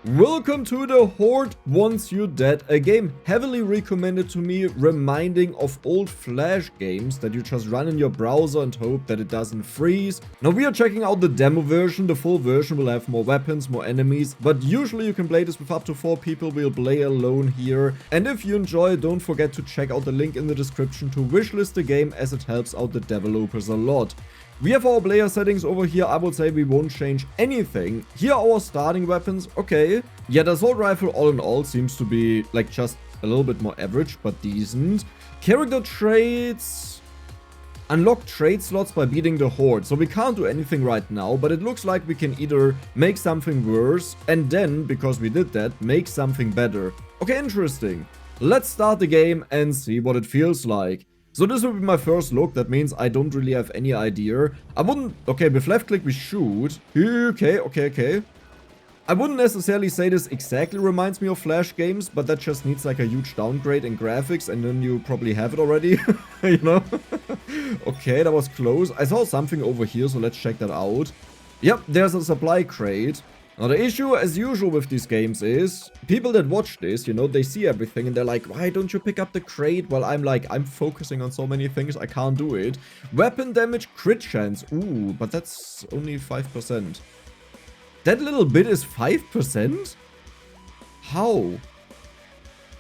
Welcome to the Horde Wants You Dead, a game heavily recommended to me, reminding of old Flash games that you just run in your browser and hope that it doesn't freeze. Now we are checking out the demo version. The full version will have more weapons, more enemies, but usually you can play this with up to 4 people. We'll play alone here. And if you enjoy, don't forget to check out the link in the description to wishlist the game, as it helps out the developers a lot. We have our player settings over here. I would say we won't change anything. Here are our starting weapons. Okay. Yeah, the assault rifle all in all seems to be like just a little bit more average, but decent. Character traits. Unlock trade slots by beating the Horde. So we can't do anything right now, but it looks like we can either make something worse and then, because we did that, make something better. Okay, interesting. Let's start the game and see what it feels like. So this will be my first look. That means I don't really have any idea. I wouldn't... Okay, with left click we shoot. Okay. I wouldn't necessarily say this exactly reminds me of Flash games, but that just needs like a huge downgrade in graphics and then you probably have it already, you know? Okay, that was close. I saw something over here, so let's check that out. Yep, there's a supply crate. Now the issue, as usual with these games, is people that watch this, you know, they see everything and they're like, why don't you pick up the crate? Well, I'm like, I'm focusing on so many things, I can't do it. Weapon damage, crit chance. Ooh, but that's only 5%. That little bit is 5%? How?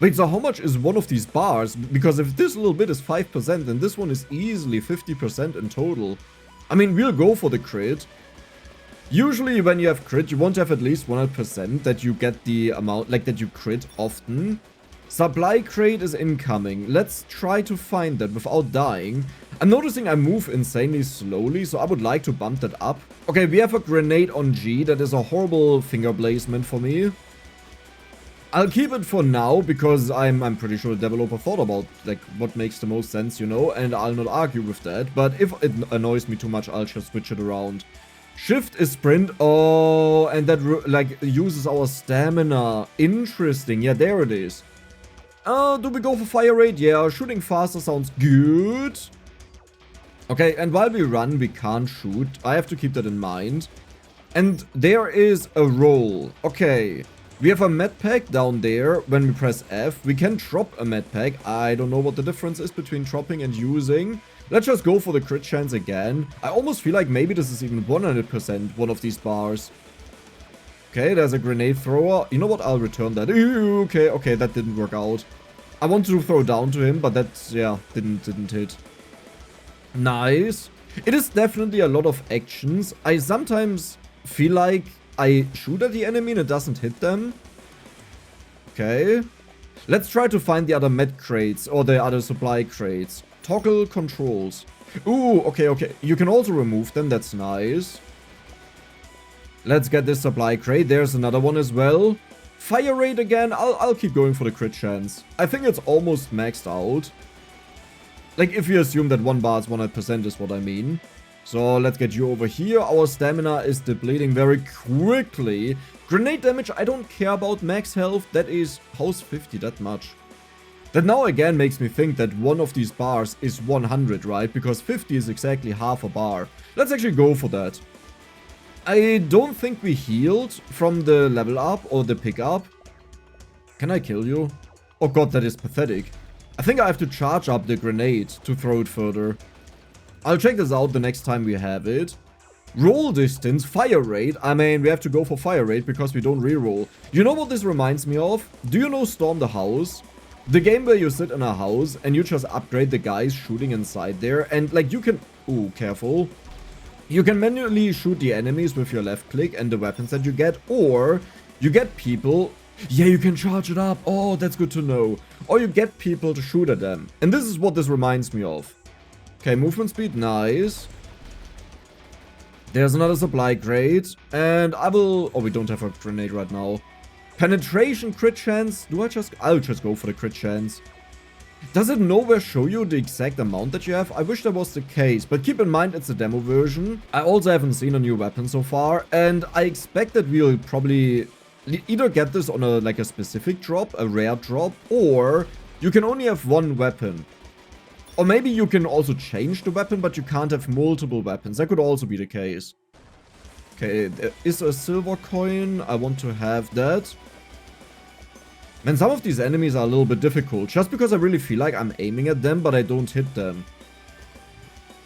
Wait, so how much is one of these bars? Because if this little bit is 5%, then this one is easily 50% in total. I mean, we'll go for the crit. Usually when you have crit, you want to have at least 100% that you get the amount, like that you crit often. Supply crate is incoming. Let's try to find that without dying. I'm noticing I move insanely slowly, so I would like to bump that up. Okay, we have a grenade on G. That is a horrible finger placement for me. I'll keep it for now because I'm pretty sure the developer thought about like what makes the most sense, you know, and I'll not argue with that. But if it annoys me too much, I'll just switch it around. Shift is sprint. Oh, and that like uses our stamina. Interesting. Yeah, there it is. Do we go for fire rate? Yeah, shooting faster sounds good. Okay, and while we run, we can't shoot. I have to keep that in mind. And there is a roll. Okay. We have a med pack down there. When we press F, we can drop a med pack. I don't know what the difference is between dropping and using. Let's just go for the crit chance again. I almost feel like maybe this is even 100% one of these bars. Okay, there's a grenade thrower. You know what? I'll return that. Okay, that didn't work out. I wanted to throw down to him, but that, yeah, didn't hit. Nice. It is definitely a lot of actions. I sometimes feel like I shoot at the enemy and it doesn't hit them. Okay. Let's try to find the other med crates or the other supply crates. Toggle controls. Ooh, okay. You can also remove them. That's nice. Let's get this supply crate. There's another one as well. Fire rate again. I'll keep going for the crit chance. I think it's almost maxed out. Like, if you assume that one bar is 100% is what I mean. So, let's get you over here. Our stamina is depleting very quickly. Grenade damage, I don't care about max health. That is house 50, that much. That now again makes me think that one of these bars is 100, right? Because 50 is exactly half a bar. Let's actually go for that. I don't think we healed from the level up or the pickup. Can I kill you? Oh god, that is pathetic. I think I have to charge up the grenade to throw it further. I'll check this out the next time we have it. Roll distance, fire rate. I mean, we have to go for fire rate because we don't reroll. You know what this reminds me of? Do you know Storm the House? The game where you sit in a house and you just upgrade the guys shooting inside there. And like you can... Ooh, careful. You can manually shoot the enemies with your left click and the weapons that you get. Or you get people... Yeah, you can charge it up. Oh, that's good to know. Or you get people to shoot at them. And this is what this reminds me of. Okay, movement speed, nice. There's another supply crate. And I will... Oh, we don't have a grenade right now. Penetration, crit chance. I'll just go for the crit chance. Does it nowhere show you the exact amount that you have? I wish that was the case, but keep in mind it's a demo version. I also haven't seen a new weapon so far, and I expect that we'll probably either get this on a specific drop, a rare drop, or you can only have one weapon. Or maybe you can also change the weapon, but you can't have multiple weapons. That could also be the case. Okay, there is a silver coin. I want to have that. Man, some of these enemies are a little bit difficult. Just because I really feel like I'm aiming at them, but I don't hit them.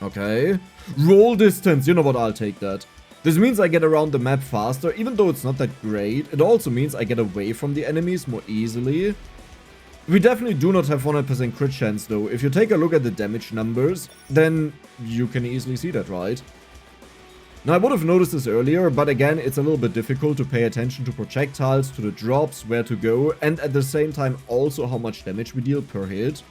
Okay. Roll distance. You know what? I'll take that. This means I get around the map faster, even though it's not that great. It also means I get away from the enemies more easily. We definitely do not have 100% crit chance, though. If you take a look at the damage numbers, then you can easily see that, right? Now, I would have noticed this earlier, but again, it's a little bit difficult to pay attention to projectiles, to the drops, where to go, and at the same time also how much damage we deal per hit.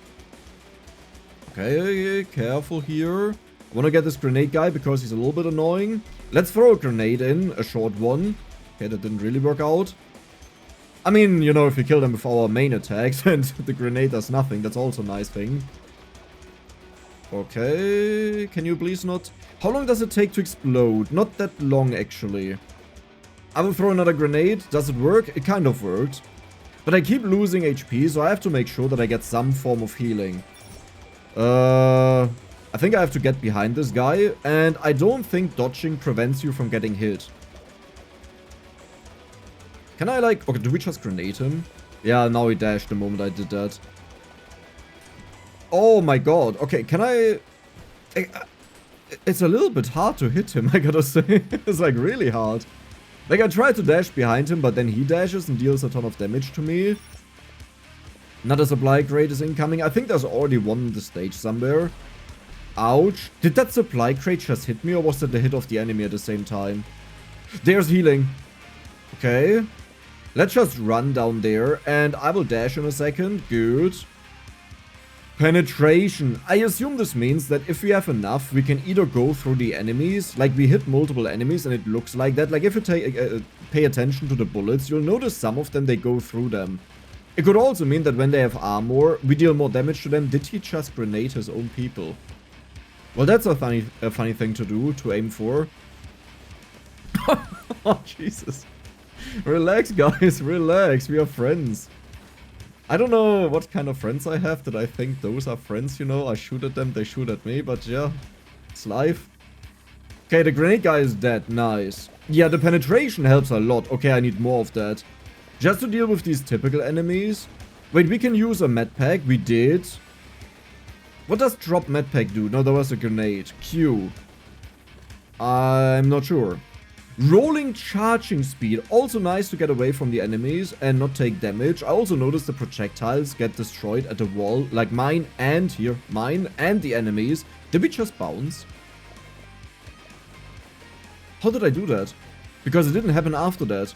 Okay, careful here. I want to get this grenade guy because he's a little bit annoying. Let's throw a grenade in, a short one. Okay, that didn't really work out. I mean, you know, if we kill them with our main attacks and the grenade does nothing, that's also a nice thing. Okay, can you please not... How long does it take to explode? Not that long, actually. I will throw another grenade. Does it work? It kind of worked. But I keep losing HP, so I have to make sure that I get some form of healing. I think I have to get behind this guy, and I don't think dodging prevents you from getting hit. Can I, like... Okay, do we just grenade him? Yeah, now he dashed the moment I did that. Oh my god. Okay, can I... It's a little bit hard to hit him, I gotta say. It's like really hard. Like, I tried to dash behind him, but then he dashes and deals a ton of damage to me. Another supply crate is incoming. I think there's already one on the stage somewhere. Ouch. Did that supply crate just hit me, or was that the hit of the enemy at the same time? There's healing. Okay. Let's just run down there, and I will dash in a second. Good. Penetration. I assume this means that if we have enough, we can either go through the enemies, like we hit multiple enemies and it looks like that. Like if you pay attention to the bullets, you'll notice some of them, they go through them. It could also mean that when they have armor, we deal more damage to them. Did he just grenade his own people? Well, that's a funny thing to do, to aim for. Oh, Jesus. Relax, guys, relax. We are friends. I don't know what kind of friends I have that I think those are friends, you know. I shoot at them, they shoot at me, but yeah, it's life. Okay, the grenade guy is dead. Nice. Yeah, the penetration helps a lot. Okay, I need more of that. Just to deal with these typical enemies. Wait, we can use a med pack. We did. What does drop med pack do? No, there was a grenade. Q. I'm not sure. Rolling charging speed. Also nice to get away from the enemies and not take damage. I also noticed the projectiles get destroyed at the wall. Like mine and here. Mine and the enemies. Did we just bounce? How did I do that? Because it didn't happen after that.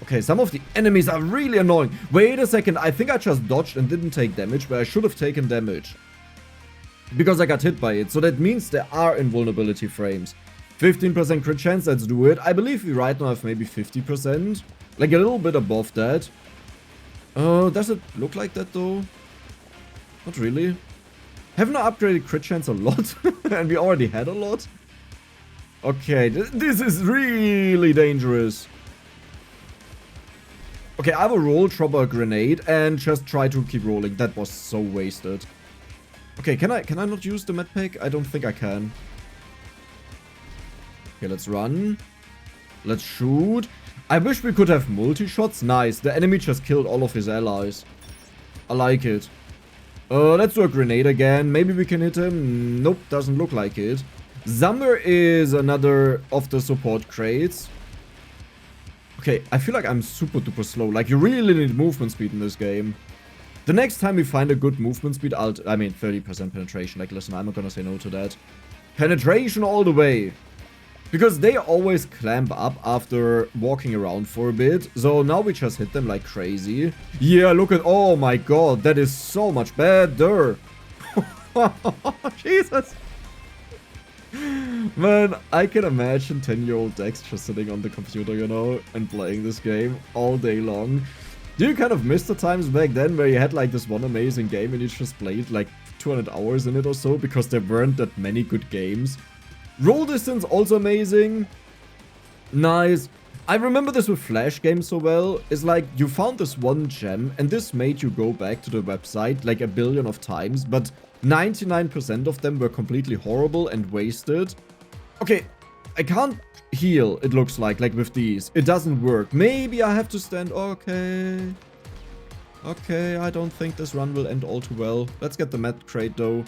Okay, some of the enemies are really annoying. Wait a second. I think I just dodged and didn't take damage, where I should have taken damage. Because I got hit by it. So that means there are invulnerability frames. 15% crit chance, let's do it. I believe we right now have maybe 50%. Like a little bit above that. Does it look like that though? Not really. Haven't I upgraded crit chance a lot? And we already had a lot? Okay, this is really dangerous. Okay, I will roll, drop a grenade, and just try to keep rolling. That was so wasted. Okay, can I not use the med pack? I don't think I can. Okay, let's run. Let's shoot. I wish we could have multi-shots. Nice. The enemy just killed all of his allies. I like it. Let's do a grenade again. Maybe we can hit him. Nope, doesn't look like it. Somewhere is another of the support crates. Okay, I feel like I'm super duper slow. Like, you really need movement speed in this game. The next time we find a good movement speed, I mean, 30% penetration. Like, listen, I'm not gonna say no to that. Penetration all the way. Because they always clamp up after walking around for a bit. So now we just hit them like crazy. Yeah, look at... Oh my god, that is so much better. Jesus. Man, I can imagine 10-year-old Dex just sitting on the computer, you know, and playing this game all day long. Do you kind of miss the times back then where you had like this one amazing game and you just played like 200 hours in it or so because there weren't that many good games? Roll distance also amazing. Nice. I remember this with Flash games so well. It's like you found this one gem and this made you go back to the website like a billion of times, but 99% of them were completely horrible and wasted. Okay, I can't heal, it looks like with these. It doesn't work. Maybe I have to stand. Okay. Okay, I don't think this run will end all too well. Let's get the med crate though.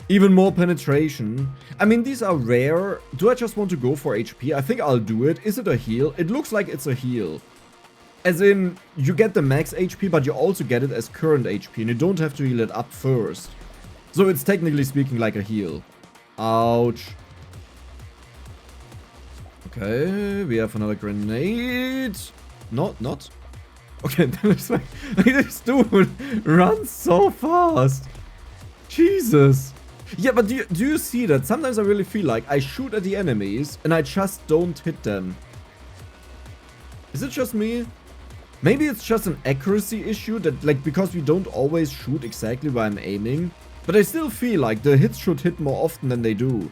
Even more penetration. I mean, these are rare. Do I just want to go for HP? I think I'll do it. Is it a heal? It looks like it's a heal. As in, you get the max HP, but you also get it as current HP, and you don't have to heal it up first. So it's technically speaking like a heal. Ouch. Okay, we have another grenade. Not. Okay, there's like this dude runs so fast. Jesus. Yeah, but do you see that? Sometimes I really feel like I shoot at the enemies and I just don't hit them. Is it just me? Maybe it's just an accuracy issue that, like, because we don't always shoot exactly where I'm aiming. But I still feel like the hits should hit more often than they do.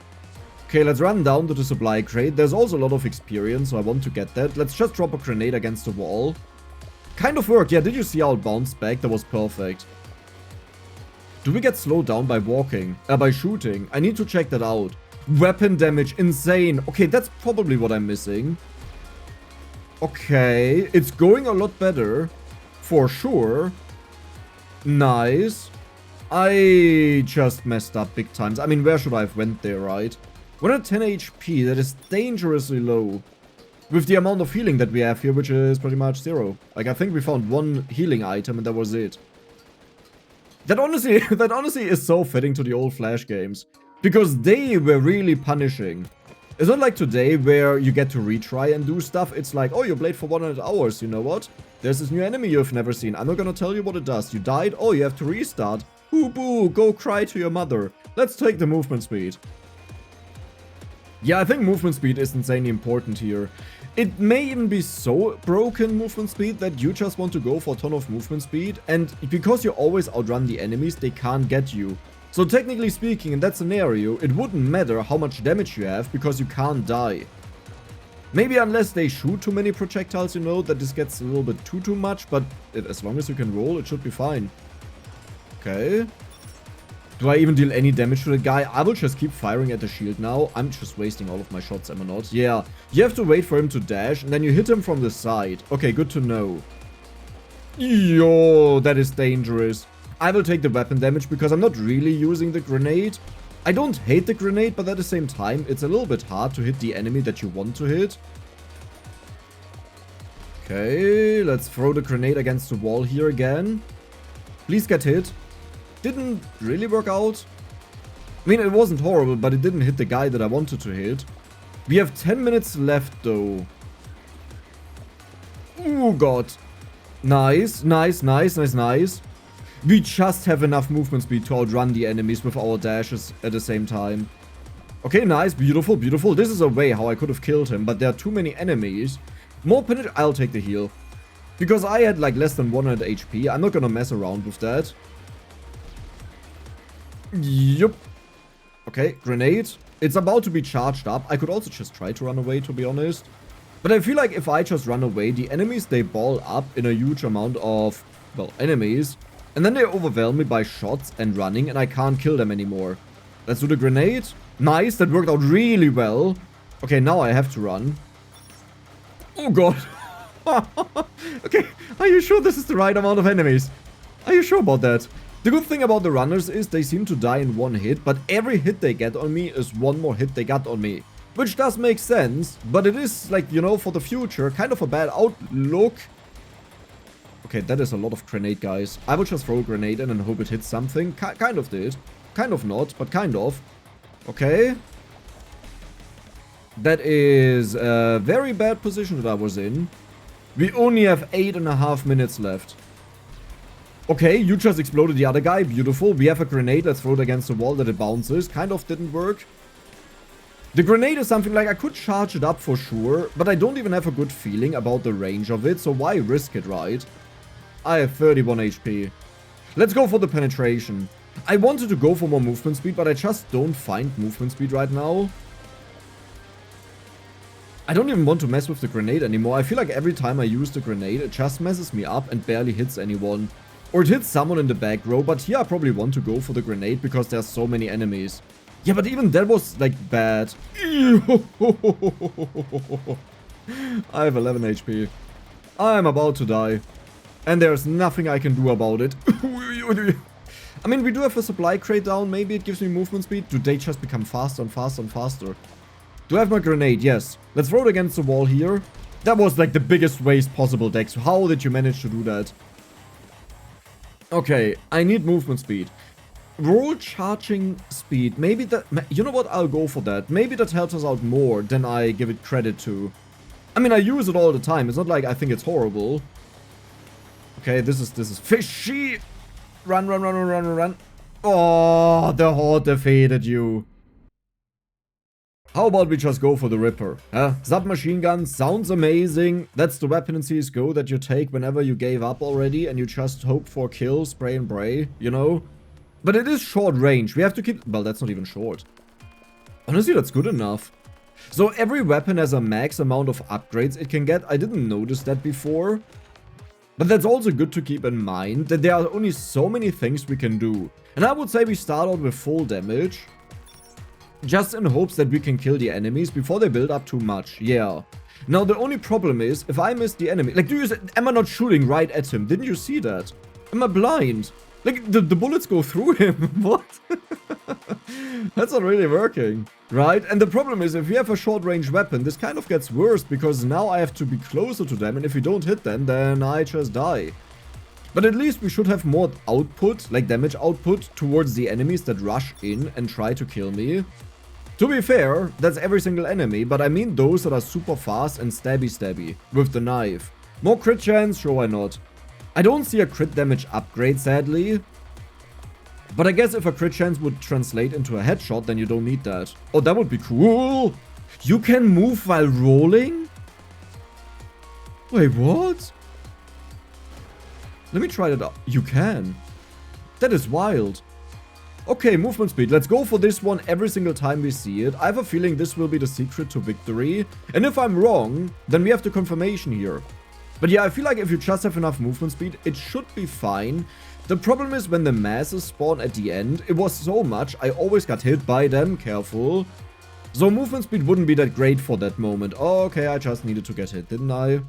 Okay, let's run down to the supply crate. There's also a lot of experience, so I want to get that. Let's just drop a grenade against the wall. Kind of worked. Yeah, did you see how it bounced back? That was perfect. Do we get slowed down by walking? By shooting? I need to check that out. Weapon damage, insane. Okay, that's probably what I'm missing. Okay, it's going a lot better. For sure. Nice. I just messed up big times. I mean, where should I have went there, right? 110 HP, that is dangerously low. With the amount of healing that we have here, which is pretty much 0. Like, I think we found one healing item and that was it. That honestly is so fitting to the old Flash games. Because they were really punishing. It's not like today where you get to retry and do stuff. It's like, oh, you played for 100 hours, you know what? There's this new enemy you've never seen. I'm not gonna tell you what it does. You died? Oh, you have to restart. Boo boo, go cry to your mother. Let's take the movement speed. Yeah, I think movement speed is insanely important here. It may even be so broken movement speed that you just want to go for a ton of movement speed, and because you always outrun the enemies, they can't get you. So technically speaking, in that scenario, it wouldn't matter how much damage you have because you can't die. Maybe unless they shoot too many projectiles, you know, that this gets a little bit too much, but as long as you can roll, it should be fine. Okay. Do I even deal any damage to the guy? I will just keep firing at the shield now. I'm just wasting all of my shots, am I not? Yeah. You have to wait for him to dash, and then you hit him from the side. Okay, good to know. Yo, that is dangerous. I will take the weapon damage because I'm not really using the grenade. I don't hate the grenade, but at the same time, it's a little bit hard to hit the enemy that you want to hit. Okay, let's throw the grenade against the wall here again. Please get hit. Didn't really work out. I mean, it wasn't horrible, but it didn't hit the guy that I wanted to hit. We have 10 minutes left, though. Oh, God. Nice, nice, nice, nice, nice. We just have enough movement speed to outrun the enemies with our dashes at the same time. Okay, nice, beautiful, beautiful. This is a way how I could have killed him, but there are too many enemies. More penetration. I'll take the heal. Because I had like less than 100 HP. I'm not gonna mess around with that. Yup. Okay, grenade. It's about to be charged up. I could also just try to run away, to be honest. But I feel like if I just run away, the enemies, they ball up in a huge amount of, well, enemies. And then they overwhelm me by shots and running, and I can't kill them anymore. Let's do the grenade. Nice, that worked out really well. Okay, now I have to run. Oh, God. Okay, are you sure this is the right amount of enemies? Are you sure about that? The good thing about the runners is they seem to die in one hit, but every hit they get on me is one more hit they got on me. Which does make sense, but it is, like, you know, for the future, kind of a bad outlook. Okay, that is a lot of grenade, guys. I will just throw a grenade in and hope it hits something. Kind of did. Kind of not, but kind of. Okay. That is a very bad position that I was in. We only have 8.5 minutes left. Okay, you just exploded the other guy. Beautiful. We have a grenade. Let's throw it against the wall that it bounces. Kind of didn't work. The grenade is something like I could charge it up for sure, but I don't even have a good feeling about the range of it, so why risk it, right? I have 31 HP. Let's go for the penetration. I wanted to go for more movement speed, but I just don't find movement speed right now. I don't even want to mess with the grenade anymore. I feel like every time I use the grenade, it just messes me up and barely hits anyone. Or it hits someone in the back row, but here I probably want to go for the grenade because there's so many enemies. Yeah, but even that was, like, bad. I have 11 HP. I'm about to die. And there's nothing I can do about it. I mean, we do have a supply crate down. Maybe it gives me movement speed. Do they just become faster and faster and faster? Do I have my grenade? Yes. Let's throw it against the wall here. That was like the biggest waste possible, Dex. How did you manage to do that? Okay, I need movement speed. Roll charging speed. Maybe that... You know what? I'll go for that. Maybe that helps us out more than I give it credit to. I mean, I use it all the time. It's not like I think it's horrible. Okay, this is fishy. Run, run, run, run, run, run. Oh, the Horde defeated you. How about we just go for the Ripper? Huh? Submachine gun sounds amazing. That's the weapon in CSGO that you take whenever you gave up already and you just hope for kill, spray and pray, you know? But it is short range. We have to keep... Well, that's not even short. Honestly, that's good enough. So every weapon has a max amount of upgrades it can get. I didn't notice that before. But that's also good to keep in mind, that there are only so many things we can do. And I would say we start out with full damage. Just in hopes that we can kill the enemies before they build up too much. Yeah. Now the only problem is, if I miss the enemy... Like, am I not shooting right at him? Didn't you see that? Am I blind? Like, the bullets go through him. What? That's not really working. Right? And the problem is, if you have a short-range weapon, this kind of gets worse, because now I have to be closer to them, and if you don't hit them, then I just die. But at least we should have more output, like damage output, towards the enemies that rush in and try to kill me. To be fair, that's every single enemy, but I mean those that are super fast and stabby with the knife. More crit chance? Sure, why not? I don't see a crit damage upgrade, sadly. But I guess if a crit chance would translate into a headshot, then you don't need that. Oh, that would be cool. You can move while rolling? Wait, what? Let me try that out. You can. That is wild. Okay, movement speed. Let's go for this one every single time we see it. I have a feeling this will be the secret to victory. And if I'm wrong, then we have the confirmation here. But yeah, I feel like if you just have enough movement speed, it should be fine. The problem is when the masses spawn at the end, it was so much, I always got hit by them, careful. So movement speed wouldn't be that great for that moment. Oh, okay, I just needed to get hit, didn't I?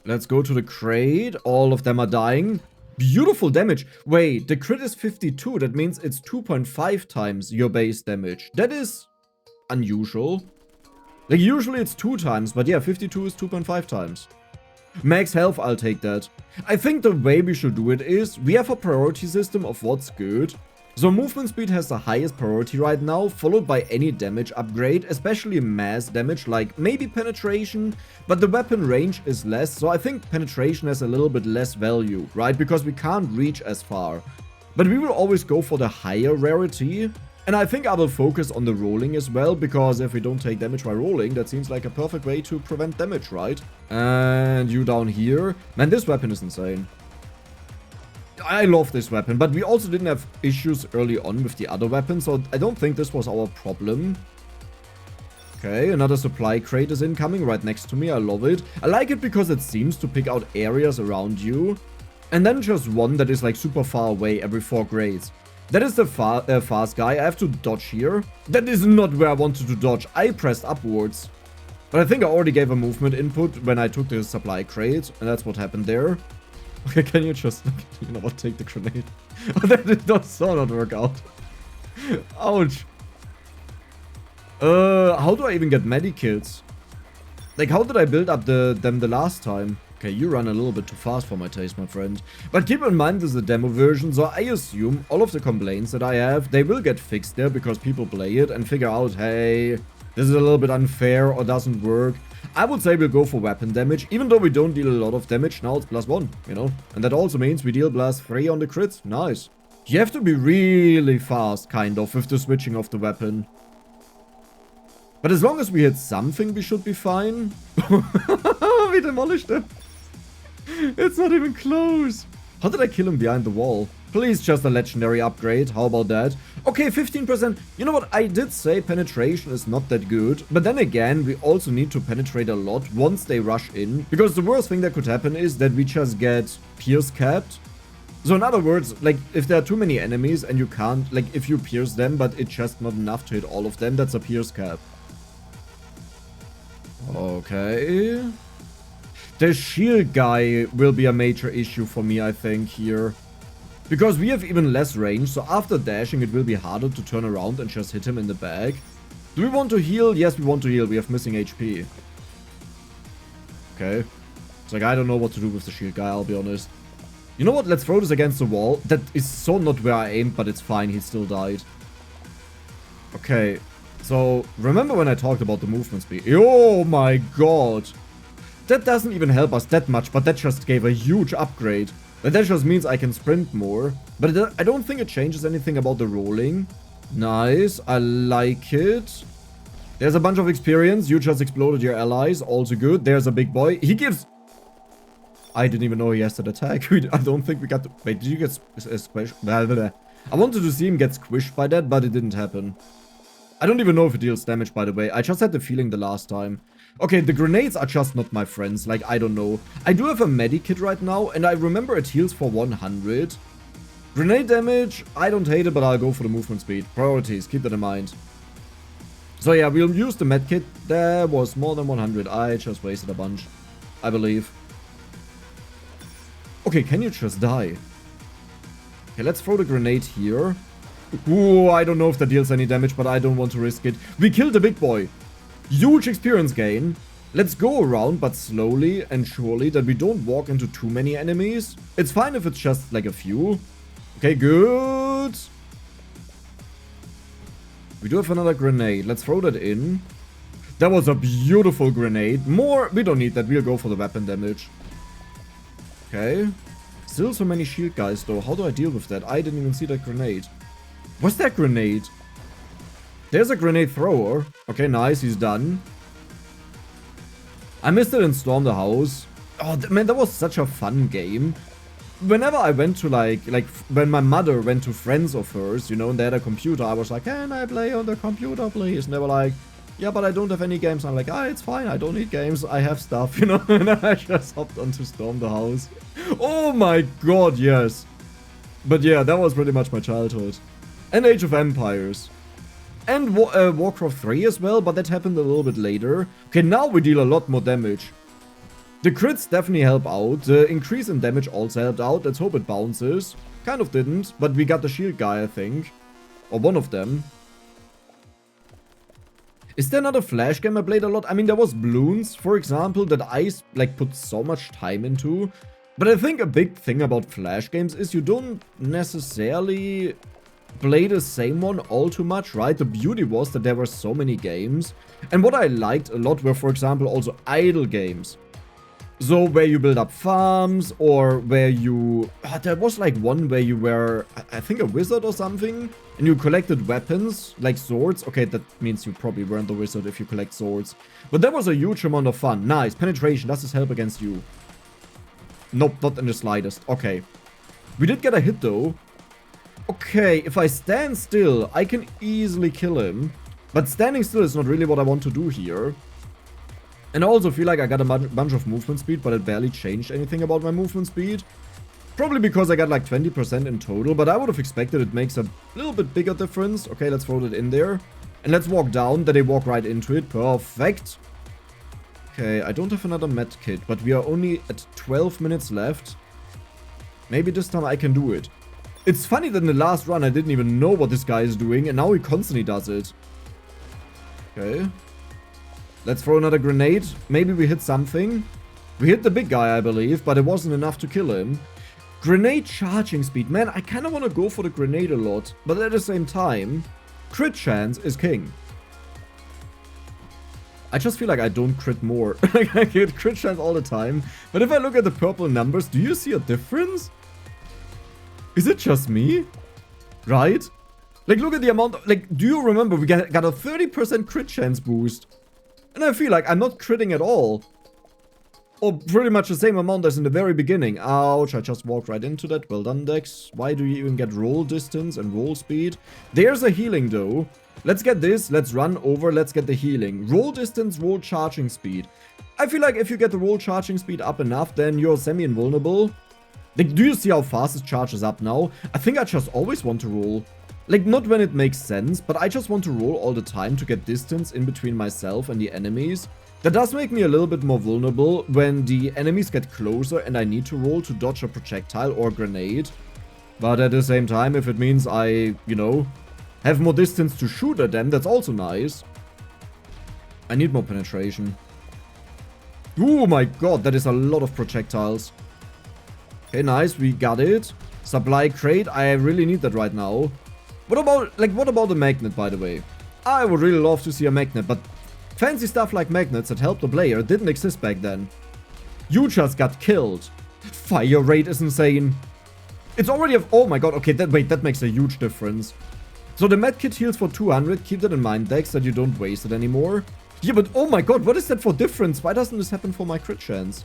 Let's go to the crate. All of them are dying. Beautiful damage. Wait, the crit is 52. That means it's 2.5 times your base damage. That is unusual. Like, usually it's 2 times, but yeah, 52 is 2.5 times. Max health, I'll take that. I think the way we should do it is, we have a priority system of what's good. So movement speed has the highest priority right now, followed by any damage upgrade, especially mass damage, like maybe penetration, but the weapon range is less, so I think penetration has a little bit less value, right? Because we can't reach as far. But we will always go for the higher rarity, and I think I will focus on the rolling as well, because if we don't take damage by rolling, that seems like a perfect way to prevent damage, right? And you down here. Man, this weapon is insane. I love this weapon, but we also didn't have issues early on with the other weapons, so I don't think this was our problem. Okay, another supply crate is incoming right next to me. I love it. I like it because it seems to pick out areas around you. And then just one that is like super far away every 4 grades. That is the fast guy. I have to dodge here. That is not where I wanted to dodge. I pressed upwards. But I think I already gave a movement input when I took the supply crate. And that's what happened there. Okay, can you just, you know what, take the grenade? That did not work out. Ouch. How do I even get medikits? Like, how did I build up them the last time? Okay, you run a little bit too fast for my taste, my friend. But keep in mind, this is a demo version, so I assume all of the complaints that I have, they will get fixed there because people play it and figure out, hey, this is a little bit unfair or doesn't work. I would say we'll go for weapon damage, even though we don't deal a lot of damage. Now it's +1, you know? And that also means we deal +3 on the crits. Nice. You have to be really fast, kind of, with the switching of the weapon. But as long as we hit something, we should be fine. We demolished him. It's not even close. How did I kill him behind the wall? Please, just a legendary upgrade. How about that? Okay, 15%. You know what? I did say penetration is not that good. But then again, we also need to penetrate a lot once they rush in. Because the worst thing that could happen is that we just get pierce capped. So in other words, like, if there are too many enemies and you can't, like, if you pierce them, but it's just not enough to hit all of them, that's a pierce cap. Okay. The shield guy will be a major issue for me, I think, here. Because we have even less range, so after dashing, it will be harder to turn around and just hit him in the back. Do we want to heal? Yes, we want to heal. We have missing HP. Okay. It's like, I don't know what to do with the shield guy, I'll be honest. You know what? Let's throw this against the wall. That is so not where I aimed, but it's fine. He still died. Okay. So, remember when I talked about the movement speed? Oh my god. That doesn't even help us that much, but that just gave a huge upgrade. That just means I can sprint more. But I don't think it changes anything about the rolling. Nice. I like it. There's a bunch of experience. You just exploded your allies. Also good. There's a big boy. He gives... I didn't even know he has that attack. I don't think we got... Wait, did you get squished? I wanted to see him get squished by that, but it didn't happen. I don't even know if it deals damage, by the way. I just had the feeling the last time. Okay, the grenades are just not my friends. Like, I don't know. I do have a medikit right now, and I remember it heals for 100. Grenade damage, I don't hate it, but I'll go for the movement speed. Priorities, keep that in mind. So yeah, we'll use the medkit. There was more than 100. I just wasted a bunch, I believe. Okay, can you just die? Okay, let's throw the grenade here. Ooh, I don't know if that deals any damage, but I don't want to risk it. We killed the big boy. Huge experience gain. Let's go around, but slowly and surely, that we don't walk into too many enemies. It's fine if it's just like a few. Okay, good. We do have another grenade. Let's throw that in. That was a beautiful grenade. More, we don't need that. We'll go for the weapon damage. Okay. Still so many shield guys, though. How do I deal with that? I didn't even see that grenade. What's that grenade? There's a grenade thrower. Okay, nice. He's done. I missed it in Storm the House. Oh, man, that was such a fun game. Whenever I went to, like, when my mother went to friends of hers, you know, and they had a computer, I was like, can I play on the computer, please? And they were like, yeah, but I don't have any games. I'm like, ah, it's fine. I don't need games. I have stuff, you know? And I just hopped onto Storm the House. Oh my god, yes. But yeah, that was pretty much my childhood. And Age of Empires. And Warcraft 3 as well, but that happened a little bit later. Okay, now we deal a lot more damage. The crits definitely help out. The increase in damage also helped out. Let's hope it bounces. Kind of didn't, but we got the shield guy, I think. Or one of them. Is there another Flash game I played a lot? I mean, there was Bloons, for example, that I, like, put so much time into. But I think a big thing about Flash games is you don't necessarily play the same one all too much, right? The beauty was that there were so many games. And what I liked a lot were, for example, also idle games. So where you build up farms, or where you... there was like one where you were, I think, a wizard or something, and you collected weapons, like swords. Okay, that means you probably weren't the wizard if you collect swords. But that was a huge amount of fun. Nice. Penetration, does this help against you? Nope, not in the slightest. Okay. We did get a hit though. Okay, if I stand still, I can easily kill him. But standing still is not really what I want to do here. And I also feel like I got a bunch of movement speed, but it barely changed anything about my movement speed. Probably because I got like 20% in total, but I would have expected it makes a little bit bigger difference. Okay, let's throw that in there. And let's walk down, that they walk right into it. Perfect. Okay, I don't have another med kit, but we are only at 12 minutes left. Maybe this time I can do it. It's funny that in the last run I didn't even know what this guy is doing, and now he constantly does it. Okay. Let's throw another grenade. Maybe we hit something. We hit the big guy, I believe, but it wasn't enough to kill him. Grenade charging speed. Man, I kind of want to go for the grenade a lot, but at the same time, crit chance is king. I just feel like I don't crit more. I get crit chance all the time. But if I look at the purple numbers, do you see a difference? Is it just me? Right? Like, look at the amount of, like, do you remember we got a 30% crit chance boost? And I feel like I'm not critting at all. Or pretty much the same amount as in the very beginning. Ouch, I just walked right into that. Well done, Dex. Why do you even get roll distance and roll speed? There's a healing, though. Let's get this. Let's run over. Let's get the healing. Roll distance, roll charging speed. I feel like if you get the roll charging speed up enough, then you're semi-invulnerable. Like, do you see how fast it charges up now? I think I just always want to roll. Like, not when it makes sense, but I just want to roll all the time to get distance in between myself and the enemies. That does make me a little bit more vulnerable when the enemies get closer and I need to roll to dodge a projectile or grenade. But at the same time, if it means I, you know, have more distance to shoot at them, that's also nice. I need more penetration. Oh my god, that is a lot of projectiles. Okay, nice, we got it. Supply crate, I really need that right now. What about the magnet, by the way? I would really love to see a magnet, but fancy stuff like magnets that help the player didn't exist back then. You just got killed. Fire rate is insane. It's already oh my god, okay, that makes a huge difference. So the medkit heals for 200, keep that in mind, Dex, that you don't waste it anymore. Yeah, but oh my god, what is that for difference? Why doesn't this happen for my crit chance?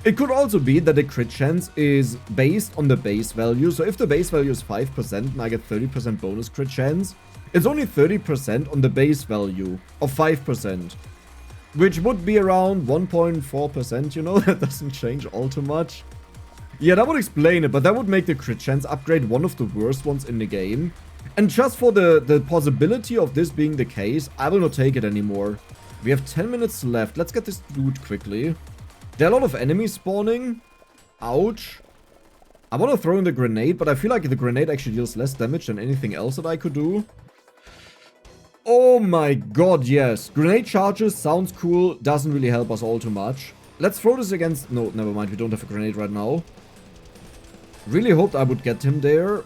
It could also be that the crit chance is based on the base value. So if the base value is 5% and I get 30% bonus crit chance, it's only 30% on the base value of 5%. Which would be around 1.4%, you know? That doesn't change all too much. Yeah, that would explain it, but that would make the crit chance upgrade one of the worst ones in the game. And just for the possibility of this being the case, I will not take it anymore. We have 10 minutes left. Let's get this dude quickly. There are a lot of enemies spawning. Ouch. I want to throw in the grenade, but I feel like the grenade actually deals less damage than anything else that I could do. Oh my god, yes. Grenade charges sounds cool. Doesn't really help us all too much. Let's throw this against... No, never mind. We don't have a grenade right now. Really hoped I would get him there.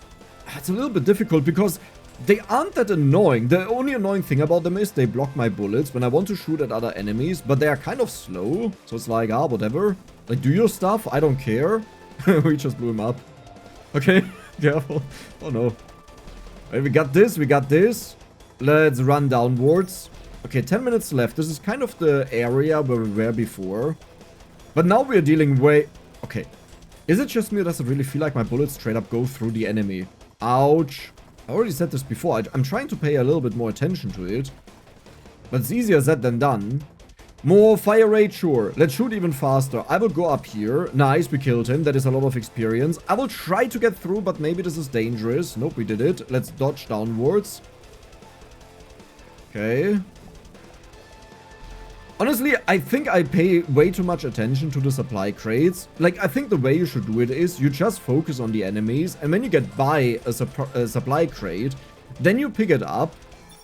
It's a little bit difficult because they aren't that annoying. The only annoying thing about them is they block my bullets when I want to shoot at other enemies, but they are kind of slow. So it's like, whatever. Like, do your stuff. I don't care. We just blew him up. Okay, careful. Oh no. Right, we got this. We got this. Let's run downwards. Okay, 10 minutes left. This is kind of the area where we were before. But now we're dealing way... Okay. Is it just me or does it really feel like my bullets straight up go through the enemy? Ouch. I already said this before. I'm trying to pay a little bit more attention to it. But it's easier said than done. More fire rate, sure. Let's shoot even faster. I will go up here. Nice, we killed him. That is a lot of experience. I will try to get through, but maybe this is dangerous. Nope, we did it. Let's dodge downwards. Okay. Honestly, I think I pay way too much attention to the supply crates. Like, I think the way you should do it is you just focus on the enemies, and when you get by a supply crate, then you pick it up.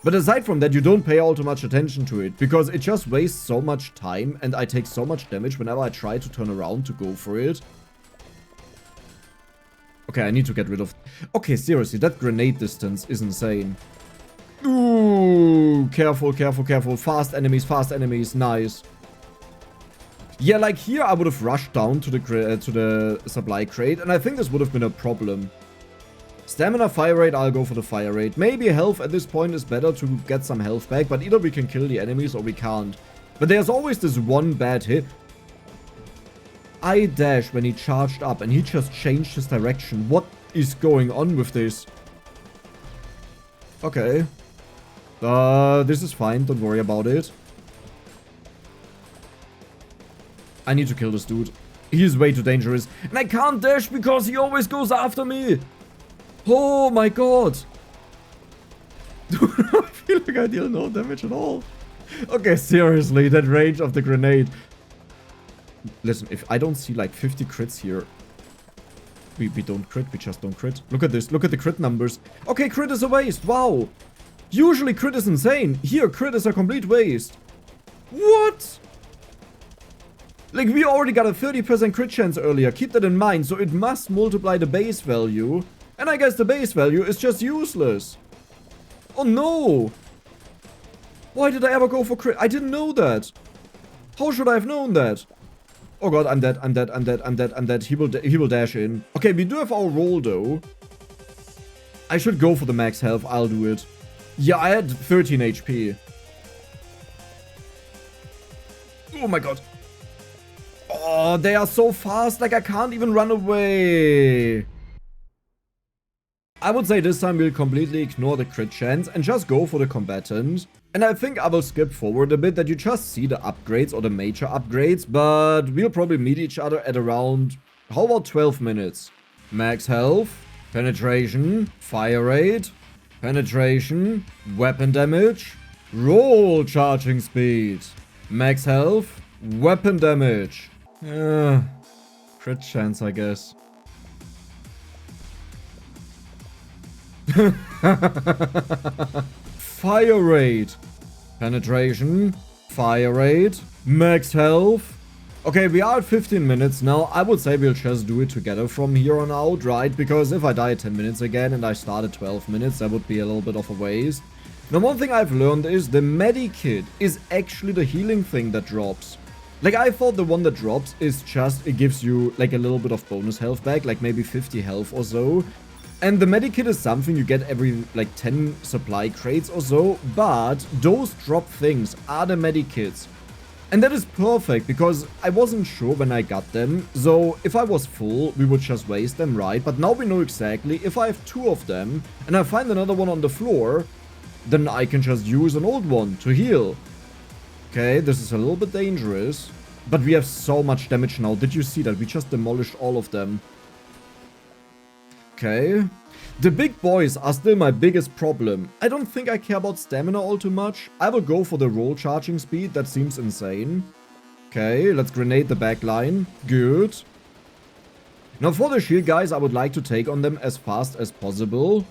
But aside from that, you don't pay all too much attention to it, because it just wastes so much time, and I take so much damage whenever I try to turn around to go for it. Okay, I need to get rid of... Okay, seriously, that grenade distance is insane. Ooh, careful, careful, careful. Fast enemies, nice. Yeah, like here I would have rushed down to the supply crate, and I think this would have been a problem. Stamina, fire rate, I'll go for the fire rate. Maybe health at this point is better to get some health back, but either we can kill the enemies or we can't. But there's always this one bad hit. I dashed when he charged up and he just changed his direction. What is going on with this? Okay. This is fine. Don't worry about it. I need to kill this dude. He's way too dangerous. And I can't dash because he always goes after me. Oh my god. Dude, I feel like I deal no damage at all. Okay, seriously, that range of the grenade. Listen, if I don't see like 50 crits here, we don't crit, we just don't crit. Look at this, look at the crit numbers. Okay, crit is a waste, wow. Usually crit is insane. Here, crit is a complete waste. What? Like, we already got a 30% crit chance earlier. Keep that in mind. So it must multiply the base value. And I guess the base value is just useless. Oh no. Why did I ever go for crit? I didn't know that. How should I have known that? Oh god, I'm dead, I'm dead, I'm dead, I'm dead, I'm dead. He will dash in. Okay, we do have our roll though. I should go for the max health. I'll do it. Yeah, I had 13 HP. Oh my god. Oh, they are so fast. Like, I can't even run away. I would say this time we'll completely ignore the crit chance and just go for the combatant. And I think I will skip forward a bit that you just see the upgrades or the major upgrades. But we'll probably meet each other at around How about 12 minutes? Max health, penetration, fire rate, penetration, weapon damage, roll charging speed, max health, weapon damage. Crit chance, I guess. Fire rate, penetration, fire rate, max health. Okay, we are at 15 minutes now. I would say we'll just do it together from here on out, right? Because if I die at 10 minutes again and I start at 12 minutes, that would be a little bit of a waste. Now, one thing I've learned is the medikit is actually the healing thing that drops. Like, I thought the one that drops is just, it gives you like a little bit of bonus health back, like maybe 50 health or so. And the medikit is something you get every like 10 supply crates or so, but those drop things are the medikits. And that is perfect, because I wasn't sure when I got them, so if I was full, we would just waste them, right? But now we know exactly, if I have 2 of them, and I find another one on the floor, then I can just use an old one to heal. Okay, this is a little bit dangerous, but we have so much damage now. Did you see that? We just demolished all of them. Okay. The big boys are still my biggest problem. I don't think I care about stamina all too much. I will go for the roll charging speed. That seems insane. Okay, let's grenade the back line. Good. Now for the shield guys, I would like to take on them as fast as possible.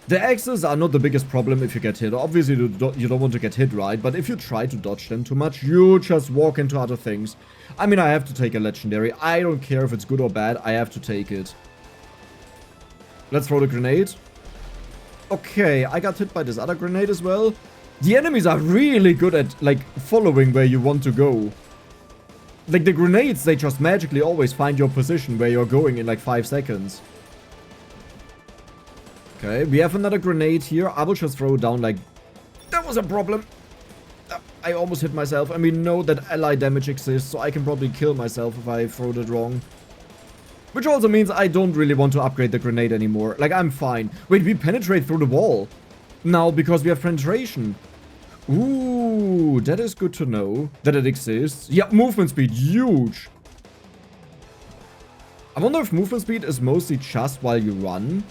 The axes are not the biggest problem if you get hit. Obviously you don't want to get hit, right? But if you try to dodge them too much, you just walk into other things. I mean, I have to take a legendary. I don't care if it's good or bad. I have to take it. Let's throw the grenade. Okay, I got hit by this other grenade as well. The enemies are really good at, like, following where you want to go. Like, the grenades, they just magically always find your position where you're going in, like, 5 seconds. Okay, we have another grenade here. I will just throw it down, like... That was a problem. I almost hit myself. And we know that ally damage exists, so I can probably kill myself if I throw it wrong. Which also means I don't really want to upgrade the grenade anymore. Like, I'm fine. Wait, we penetrate through the wall. Now, because we have penetration. Ooh, that is good to know that it exists. Yeah, movement speed, huge. I wonder if movement speed is mostly just while you run.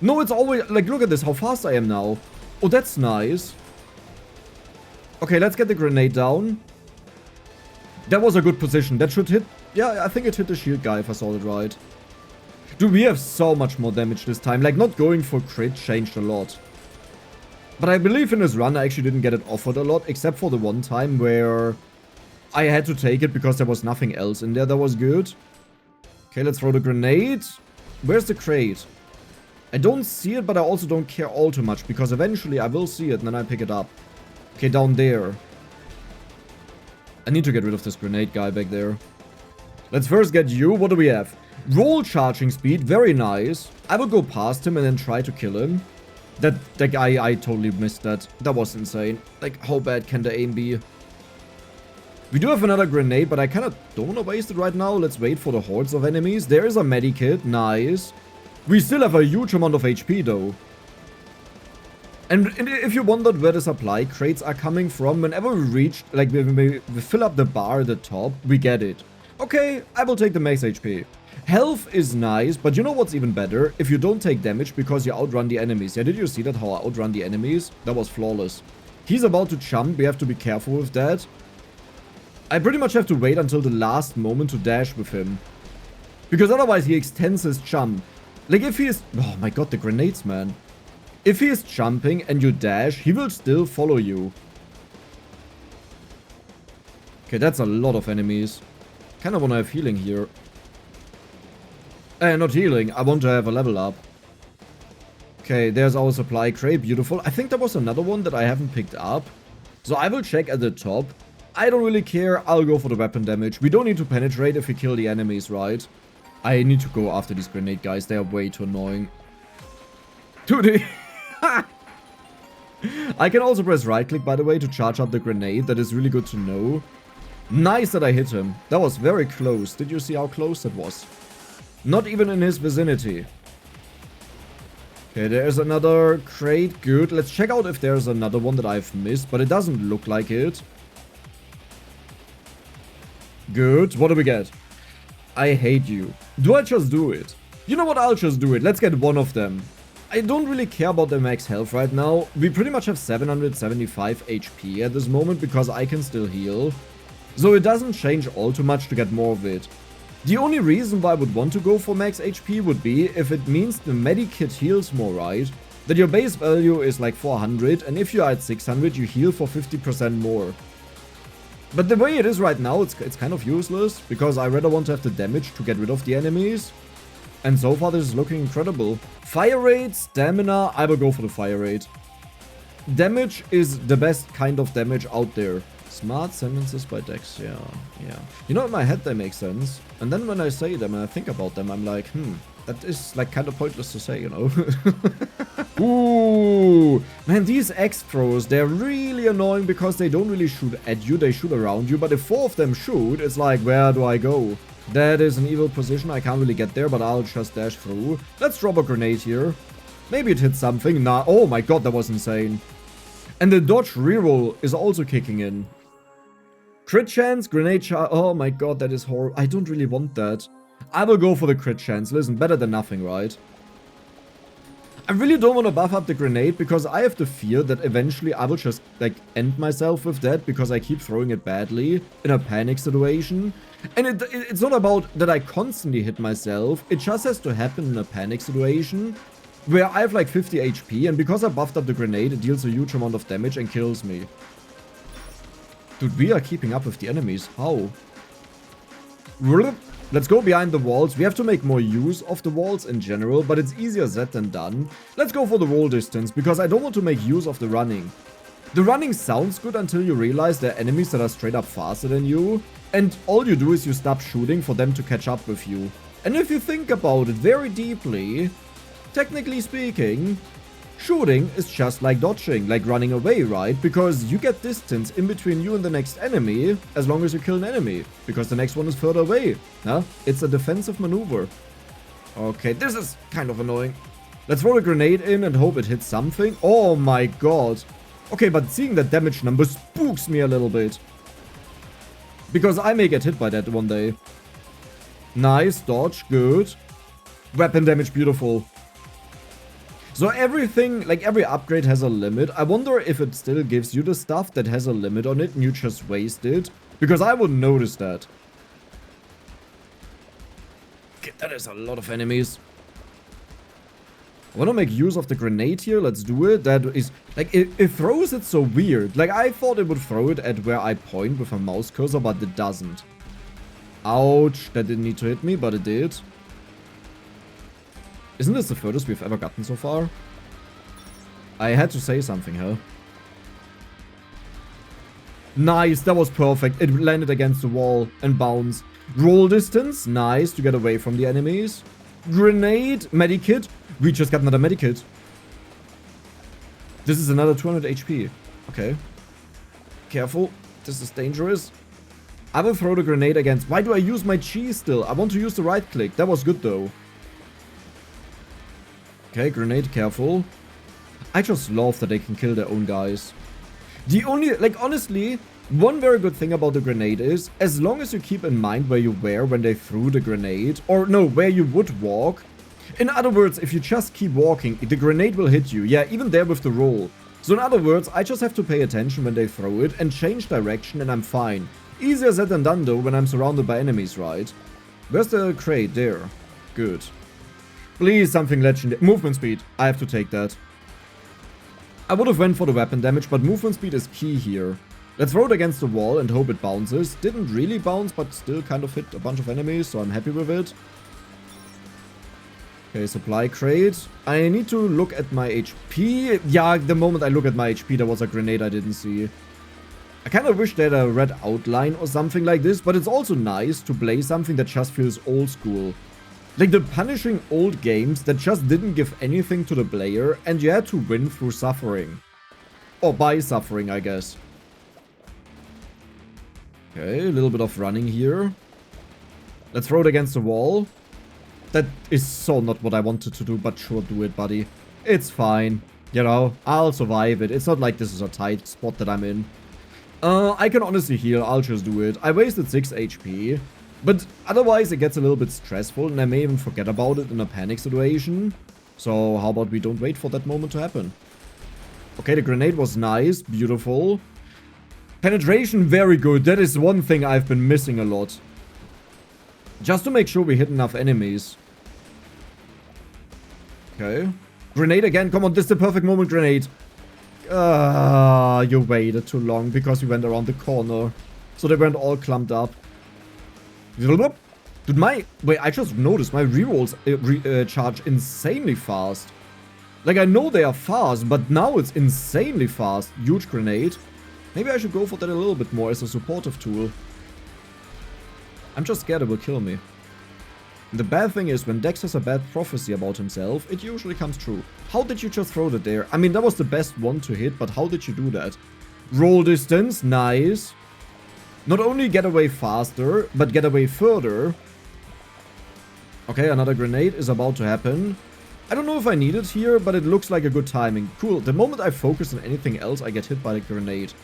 No, it's always... Like, look at this, how fast I am now. Oh, that's nice. Okay, let's get the grenade down. That was a good position. That should hit... Yeah, I think it hit the shield guy if I saw it right. Dude, we have so much more damage this time. Like, not going for crit changed a lot. But I believe in this run I actually didn't get it offered a lot, except for the one time where I had to take it because there was nothing else in there that was good. Okay, let's throw the grenade. Where's the crate? I don't see it, but I also don't care all too much, because eventually I will see it and then I pick it up. Okay, down there. I need to get rid of this grenade guy back there. Let's first get you. What do we have? Roll charging speed. Very nice. I will go past him and then try to kill him. That guy, I totally missed that. That was insane. Like, how bad can the aim be? We do have another grenade, but I kind of don't want to waste it right now. Let's wait for the hordes of enemies. There is a medikit. Nice. We still have a huge amount of HP, though. And if you wondered where the supply crates are coming from, whenever we reach, like, we fill up the bar at the top, we get it. Okay, I will take the max HP. Health is nice, but you know what's even better? If you don't take damage because you outrun the enemies. Yeah, did you see that, how I outrun the enemies? That was flawless. He's about to jump, we have to be careful with that. I pretty much have to wait until the last moment to dash with him. Because otherwise he extends his jump. Like if he is... Oh my god, the grenades, man. If he is jumping and you dash, he will still follow you. Okay, that's a lot of enemies. Kind of want to have healing here. Not healing. I want to have a level up. Okay, there's our supply crate. Beautiful. I think there was another one that I haven't picked up. So I will check at the top. I don't really care. I'll go for the weapon damage. We don't need to penetrate if we kill the enemies, right? I need to go after these grenade guys. They are way too annoying. Dude, I can also press right click, by the way, to charge up the grenade. That is really good to know. Nice that I hit him. That was very close. Did you see how close that was? Not even in his vicinity. Okay, there's another crate. Good. Let's check out if there's another one that I've missed, but it doesn't look like it. Good. What do we get? I hate you. Do I just do it? You know what, I'll just do it. Let's get one of them. I don't really care about the max health right now. We pretty much have 775 HP at this moment because I can still heal. So it doesn't change all too much to get more of it. The only reason why I would want to go for max HP would be if it means the medikit heals more, right? That your base value is like 400, and if you're at 600, you heal for 50% more. But the way it is right now, it's kind of useless, because I rather want to have the damage to get rid of the enemies. And so far, this is looking incredible. Fire rate, stamina, I will go for the fire rate. Damage is the best kind of damage out there. Smart sentences by Dex, yeah. You know, in my head they make sense. And then when I say them and I think about them, I'm like, that is like kind of pointless to say, you know. Ooh, man, these X throws, they're really annoying because they don't really shoot at you, they shoot around you. But if 4 of them shoot, it's like, where do I go? That is an evil position, I can't really get there, but I'll just dash through. Let's drop a grenade here. Maybe it hits something. Nah, oh my god, that was insane. And the dodge reroll is also kicking in. Crit chance, grenade charge. Oh my god, that is horrible. I don't really want that. I will go for the crit chance. Listen, better than nothing, right? I really don't want to buff up the grenade because I have the fear that eventually I will just, like, end myself with that because I keep throwing it badly in a panic situation. And it's not about that I constantly hit myself. It just has to happen in a panic situation where I have like 50 HP and because I buffed up the grenade, it deals a huge amount of damage and kills me. Dude, we are keeping up with the enemies. How? Let's go behind the walls. We have to make more use of the walls in general, but it's easier said than done. Let's go for the roll distance, because I don't want to make use of the running. The running sounds good until you realize there are enemies that are straight up faster than you, and all you do is you stop shooting for them to catch up with you. And if you think about it very deeply, technically speaking, shooting is just like dodging, like running away, right? Because you get distance in between you and the next enemy as long as you kill an enemy, because the next one is further away. Huh? It's a defensive maneuver. Okay, this is kind of annoying. Let's throw a grenade in and hope it hits something. Oh my god. Okay, but seeing that damage number spooks me a little bit. Because I may get hit by that one day. Nice, dodge, good. Weapon damage, beautiful. So everything, like every upgrade has a limit. I wonder if it still gives you the stuff that has a limit on it and you just waste it. Because I wouldn't notice that. Okay, that is a lot of enemies. I want to make use of the grenade here. Let's do it. That is, like, it throws it so weird. Like, I thought it would throw it at where I point with a mouse cursor, but it doesn't. Ouch. That didn't need to hit me, but it did. Isn't this the furthest we've ever gotten so far? I had to say something, huh? Nice, that was perfect. It landed against the wall and bounced. Roll distance, nice, to get away from the enemies. Grenade, medikit. We just got another medikit. This is another 200 HP. Okay. Careful, this is dangerous. I will throw the grenade against... Why do I use my G still? I want to use the right click. That was good though. Okay, grenade, careful. I just love that they can kill their own guys. The only, like, honestly, one very good thing about the grenade is, as long as you keep in mind where you were when they threw the grenade, or no, where you would walk. In other words, if you just keep walking, the grenade will hit you. Yeah, even there with the roll. So in other words, I just have to pay attention when they throw it and change direction and I'm fine. Easier said than done though when I'm surrounded by enemies, right? Where's the crate? There. Good. Please, something legendary. Movement speed. I have to take that. I would have went for the weapon damage, but movement speed is key here. Let's throw it against the wall and hope it bounces. Didn't really bounce, but still kind of hit a bunch of enemies, so I'm happy with it. Okay, supply crate. I need to look at my HP. Yeah, the moment I look at my HP, there was a grenade I didn't see. I kind of wish they had a red outline or something like this, but it's also nice to play something that just feels old school. Like the punishing old games that just didn't give anything to the player and you had to win through suffering. Or by suffering, I guess. Okay, a little bit of running here. Let's throw it against the wall. That is so not what I wanted to do, but sure, do it, buddy. It's fine. You know, I'll survive it. It's not like this is a tight spot that I'm in. I can honestly heal. I'll just do it. I wasted 6 HP. But otherwise, it gets a little bit stressful, and I may even forget about it in a panic situation. So how about we don't wait for that moment to happen? Okay, the grenade was nice, beautiful. Penetration, very good. That is one thing I've been missing a lot. Just to make sure we hit enough enemies. Okay. Grenade again. Come on, this is the perfect moment, grenade. You waited too long because you went around the corner. So they weren't all clumped up. Dude, wait, I just noticed my rerolls charge insanely fast. Like, I know they are fast, but now it's insanely fast. Huge grenade. Maybe I should go for that a little bit more as a supportive tool. I'm just scared it will kill me. The bad thing is, when Dex has a bad prophecy about himself, it usually comes true. How did you just throw that there? I mean, that was the best one to hit, but how did you do that? Roll distance, nice. Not only get away faster, but get away further. Okay, another grenade is about to happen. I don't know if I need it here, but it looks like a good timing. Cool, the moment I focus on anything else, I get hit by the grenade.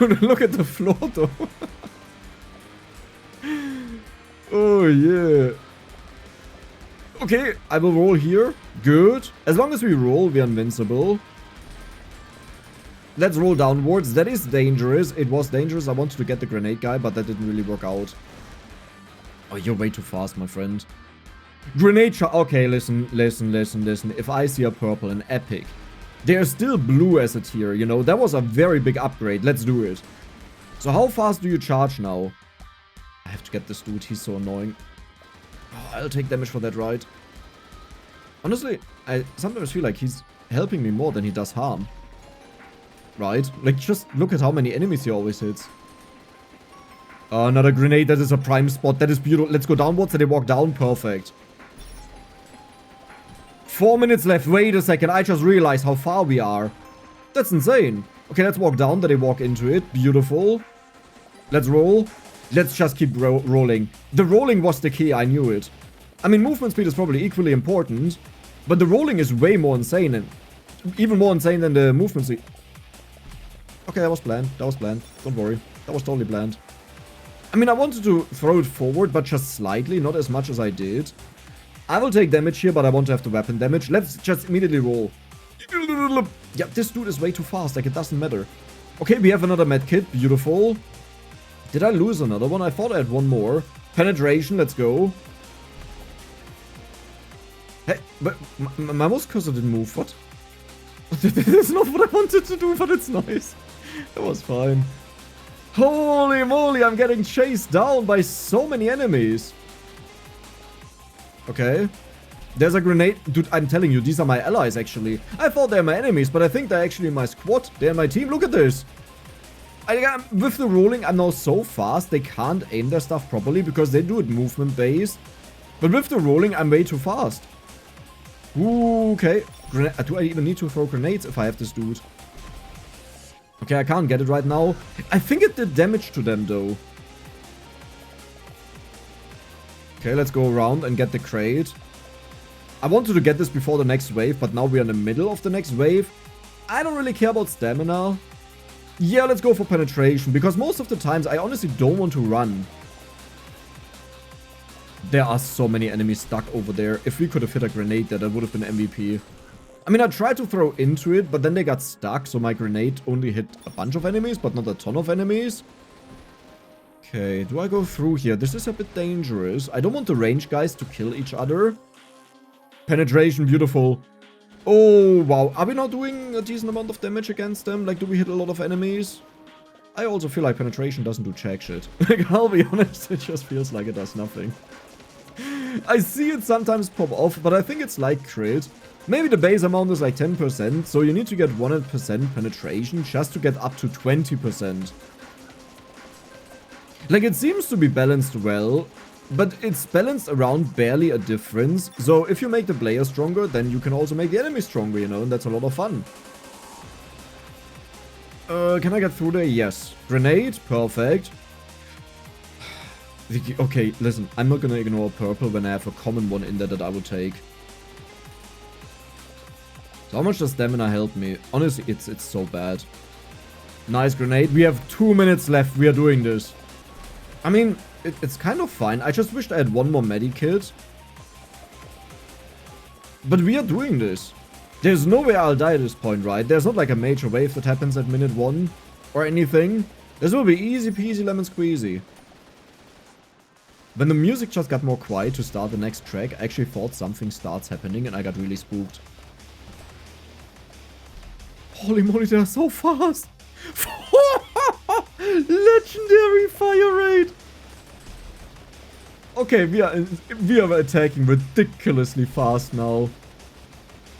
Look at the floor, though. Oh, yeah. Okay, I will roll here. Good. As long as we roll, we are invincible. Let's roll downwards. That is dangerous. It was dangerous. I wanted to get the grenade guy, but that didn't really work out. Oh, you're way too fast, my friend. Grenade shot. Okay, listen. If I see a purple, an epic. They're still blue as a tier, you know. That was a very big upgrade. Let's do it. So how fast do you charge now? I have to get this dude. He's so annoying. Oh, I'll take damage for that, right? Honestly, I sometimes feel like he's helping me more than he does harm. Right? Like, just look at how many enemies he always hits. Another grenade. That is a prime spot. That is beautiful. Let's go downwards and they walk down. Perfect. 4 minutes left. Wait a second. I just realized how far we are. That's insane. Okay, let's walk down. Then they walk into it. Beautiful. Let's roll. Let's just keep rolling. The rolling was the key. I knew it. I mean, movement speed is probably equally important. But the rolling is way more insane. And even more insane than the movement speed. Okay, that was planned. That was planned. Don't worry. That was totally planned. I mean, I wanted to throw it forward, but just slightly. Not as much as I did. I will take damage here, but I want to have the weapon damage. Let's just immediately roll. Yeah, this dude is way too fast. Like, it doesn't matter. Okay, we have another medkit. Beautiful. Did I lose another one? I thought I had one more. Penetration. Let's go. Hey, but my mouse cursor didn't move. What? That's not what I wanted to do, but it's nice. That was fine. Holy moly, I'm getting chased down by so many enemies. Okay. There's a grenade. Dude, I'm telling you, these are my allies, actually. I thought they're my enemies, but I think they're actually my squad. They're my team. Look at this. With the rolling, I'm now so fast, they can't aim their stuff properly because they do it movement-based. But with the rolling, I'm way too fast. Ooh, okay. Do I even need to throw grenades if I have this dude? Okay, I can't get it right now. I think it did damage to them, though. Okay, let's go around and get the crate. I wanted to get this before the next wave, but now we're in the middle of the next wave. I don't really care about stamina. Yeah, let's go for penetration, because most of the times I honestly don't want to run. There are so many enemies stuck over there. If we could have hit a grenade there, that would have been MVP. I mean, I tried to throw into it, but then they got stuck, so my grenade only hit a bunch of enemies, but not a ton of enemies. Okay, do I go through here? This is a bit dangerous. I don't want the range guys to kill each other. Penetration, beautiful. Oh, wow. Are we not doing a decent amount of damage against them? Like, do we hit a lot of enemies? I also feel like penetration doesn't do jack shit. Like, I'll be honest, it just feels like it does nothing. I see it sometimes pop off, but I think it's like crit. Maybe the base amount is like 10%, so you need to get 100% penetration just to get up to 20%. Like, it seems to be balanced well, but it's balanced around barely a difference. So if you make the player stronger, then you can also make the enemy stronger, you know, and that's a lot of fun. Can I get through there? Yes. Grenade, perfect. Okay, listen, I'm not gonna ignore purple when I have a common one in there that I would take. So how much does stamina help me? Honestly, it's so bad. Nice grenade. We have 2 minutes left. We are doing this. I mean, It's kind of fine. I just wished I had one more medikit. But we are doing this. There's no way I'll die at this point, right? There's not like a major wave that happens at minute 1 or anything. This will be easy peasy lemon squeezy. When the music just got more quiet to start the next track, I actually thought something starts happening and I got really spooked. Holy moly, they're so fast! Legendary fire rate! Okay, we are attacking ridiculously fast now.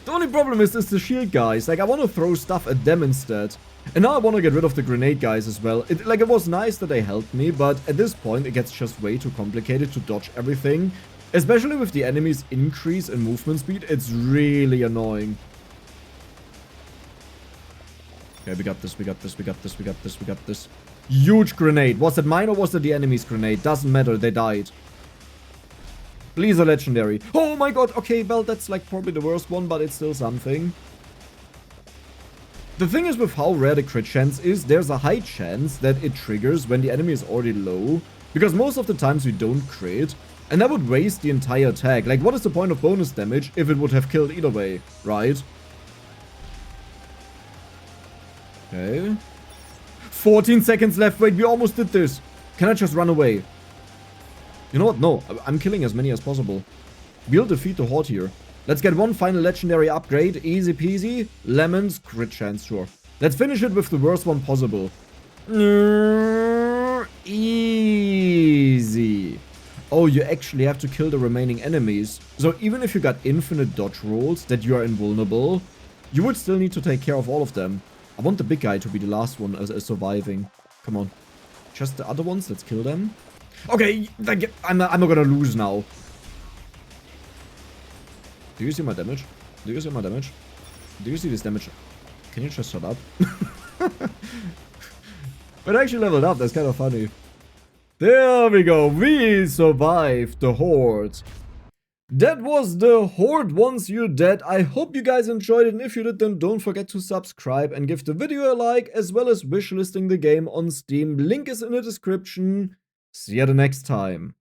The only problem is the shield guys. Like, I want to throw stuff at them instead. And now I want to get rid of the grenade guys as well. It was nice that they helped me, but at this point it gets just way too complicated to dodge everything. Especially with the enemy's increase in movement speed, it's really annoying. Okay, we got this, we got this, we got this, we got this, we got this. Huge grenade. Was it mine or was it the enemy's grenade? Doesn't matter, they died. Please a legendary. Oh my god, okay, well, that's like probably the worst one, but it's still something. The thing is with how rare the crit chance is, there's a high chance that it triggers when the enemy is already low. Because most of the times we don't crit. And that would waste the entire attack. Like, what is the point of bonus damage if it would have killed either way, right? Okay. 14 seconds left. Wait, we almost did this. Can I just run away? You know what? No, I'm killing as many as possible. We'll defeat the Horde here. Let's get one final legendary upgrade. Easy peasy. Lemons, crit chance, sure. Let's finish it with the worst one possible. Easy. Oh, you actually have to kill the remaining enemies. So even if you got infinite dodge rolls that you are invulnerable, you would still need to take care of all of them. I want the big guy to be the last one as surviving. Come on. Just the other ones, let's kill them. Okay, I'm not gonna lose now. Do you see my damage? Do you see my damage? Do you see this damage? Can you just shut up? But I actually leveled up, that's kind of funny. There we go, we survived the Horde. That was the Horde Wants You Dead. I hope you guys enjoyed it, and if you did, then don't forget to subscribe and give the video a like, as well as wishlisting the game on Steam. Link is in the description. See you the next time.